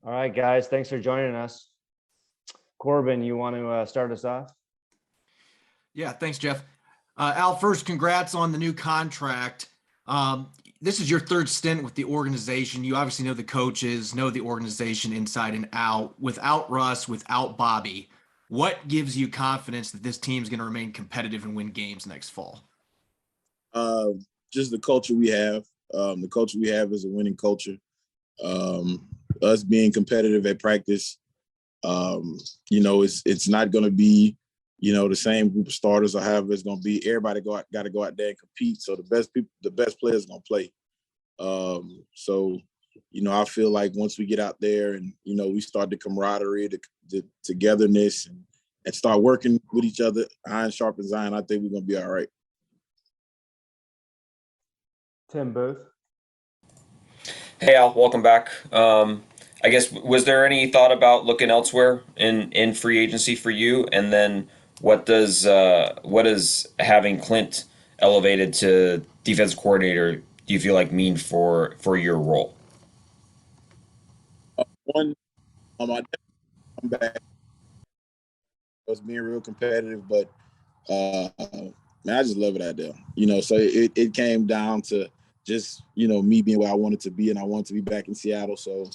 All right, guys, thanks for joining us. Corbin, you want to start us off? Yeah, thanks, Jeff. Al, first, congrats on the new contract. This is your third stint with the organization. You obviously know the coaches, know the organization inside and out. Without Russ, without Bobby, what gives you confidence that this team is going to remain competitive and win games next fall? Just the culture we have. The culture we have is a winning culture. Us being competitive at practice, it's not going to be, the same group of starters or however it's going to be. Everybody got to go out there and compete. So the best players going to play. I feel like once we get out there and, we start the camaraderie, the togetherness and start working with each other, iron sharpens iron, I think we're going to be all right. Tim Booth. Hey Al, welcome back. I guess was there any thought about looking elsewhere in free agency for you? And then what does having Clint elevated to defense coordinator do you feel like mean for your role? One, I definitely come back. I was being real competitive, but man, I just love it out there. So it came down to just, me being where I wanted to be, and I wanted to be back in Seattle. So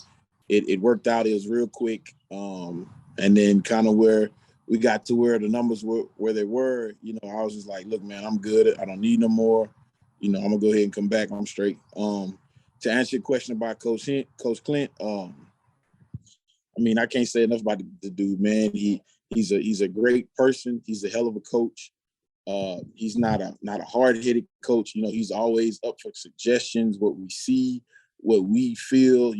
it worked out. It was real quick. And then kind of where we got to where the numbers were where they were, I was just like, look, man, I'm good. I don't need no more. I'm gonna go ahead and come back. I'm straight. To answer your question about Coach Clint, I can't say enough about the dude, man. He's a great person. He's a hell of a coach. He's not a hard-headed coach. He's always up for suggestions, what we see, what we feel.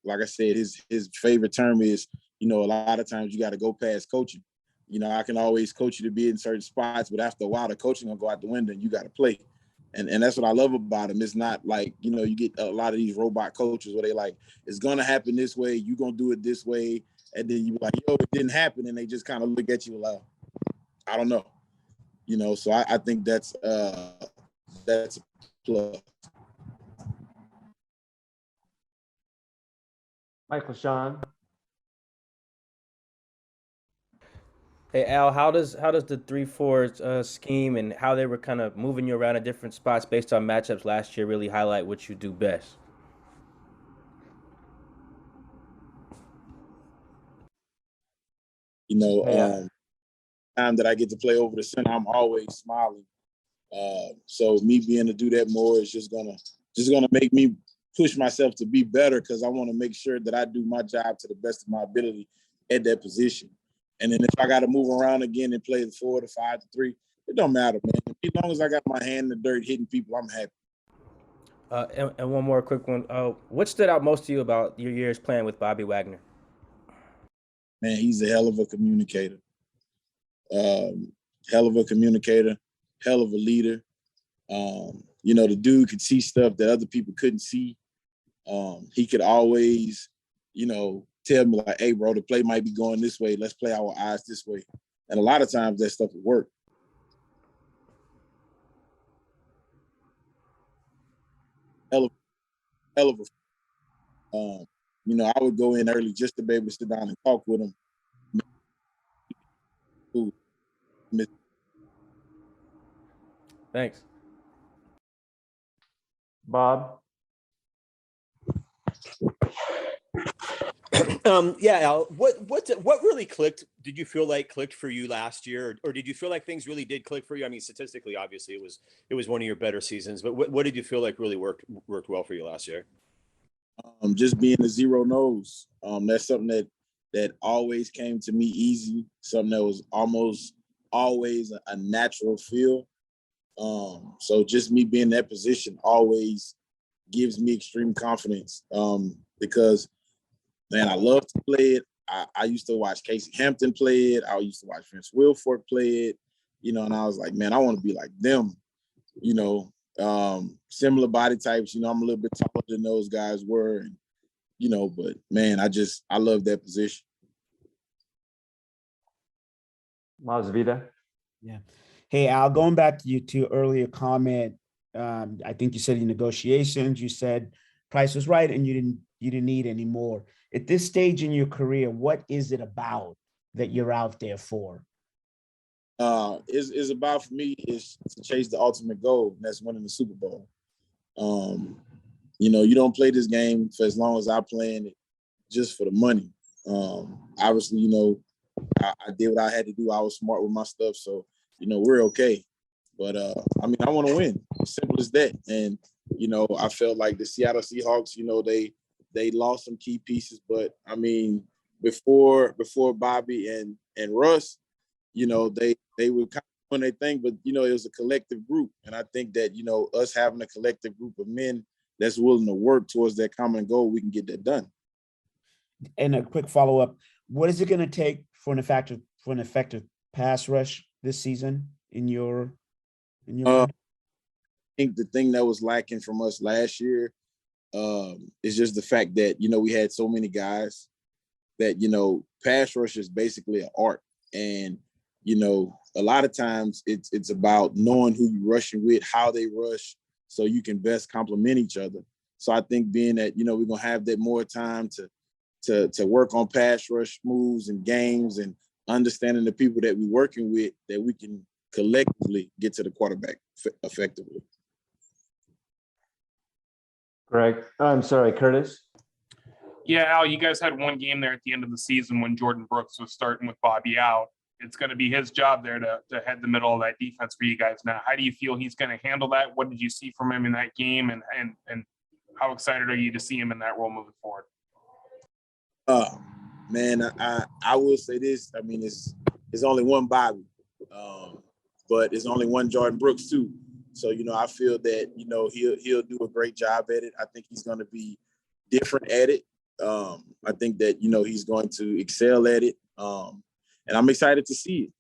Like I said, his favorite term is, a lot of times you got to go past coaching. I can always coach you to be in certain spots, but after a while, the coaching will go out the window and you got to play. And that's what I love about him. It's not like, you get a lot of these robot coaches where they like, it's going to happen this way. You're going to do it this way. And then you're like, it didn't happen. And they just kind of look at you like, I don't know. So I think that's a plus. Michael Sean. Hey Al, how does the 3-4 scheme and how they were kind of moving you around in different spots based on matchups last year really highlight what you do best? Time that I get to play over the center, I'm always smiling. So me being to do that more is just gonna make me push myself to be better, because I want to make sure that I do my job to the best of my ability at that position. And then if I got to move around again and play the 4 to 5 to 3, it don't matter, man. As long as I got my hand in the dirt hitting people, I'm happy. And one more quick one. What stood out most to you about your years playing with Bobby Wagner? Man, he's a hell of a communicator. Hell of a communicator, hell of a leader. The dude could see stuff that other people couldn't see. He could always, tell me like, hey, bro, the play might be going this way. Let's play our eyes this way. And a lot of times that stuff would work. Hell of a, I would go in early just to be able to sit down and talk with him. Thanks. Bob. Yeah, Al, what really clicked? Did you feel like clicked for you last year, or did you feel like things really did click for you? Statistically, obviously, it was one of your better seasons. But what did you feel like really worked well for you last year? Just being a zero nose. That's something that always came to me easy. Something that was almost always a natural feel. So just me being in that position always gives me extreme confidence. Because man, I love to play it. I used to watch Casey Hampton play it. I used to watch Vince Wilfork play it, and I was like, man, I want to be like them, similar body types. I'm a little bit taller than those guys were, and, but man, I love that position. Masvida. Yeah. Hey, Al, going back to your earlier comment, I think you said in negotiations, you said price was right and you didn't need any more. At this stage in your career, what is it about that you're out there for? Is about for me is to chase the ultimate goal, and that's winning the Super Bowl. You don't play this game for as long as I play in it just for the money. Obviously, I did what I had to do. I was smart with my stuff, so we're okay. But I want to win. As simple as that. And I felt like the Seattle Seahawks, they lost some key pieces, but before Bobby and Russ, they were kind of doing their thing, but it was a collective group. And I think that, us having a collective group of men that's willing to work towards that common goal, we can get that done. And a quick follow-up, what is it going to take for an effective pass rush this season in your I think the thing that was lacking from us last year is just the fact that, we had so many guys that, pass rush is basically an art. And, a lot of times it's about knowing who you're rushing with, how they rush, so you can best complement each other. So I think being that, we're going to have that more time to work on pass rush moves and games and understanding the people that we're working with, that we can collectively get to the quarterback effectively. Greg, I'm sorry, Curtis. Yeah, Al, you guys had one game there at the end of the season when Jordan Brooks was starting with Bobby out. It's going to be his job there to head the middle of that defense for you guys now. How do you feel he's going to handle that? What did you see from him in that game? And how excited are you to see him in that role moving forward? Man, I will say this. It's only one Bobby, but it's only one Jordan Brooks too. So, I feel that, he'll do a great job at it. I think he's going to be different at it. I think that, he's going to excel at it. And I'm excited to see it.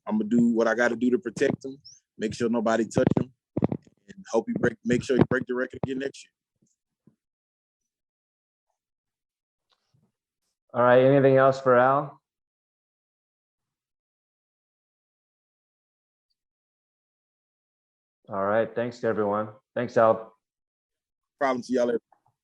I'm going to do what I got to do to protect him, make sure nobody touch him, and make sure he break the record again next year. All right, anything else for Al? All right, thanks to everyone. Thanks, Al. Problem to y'all.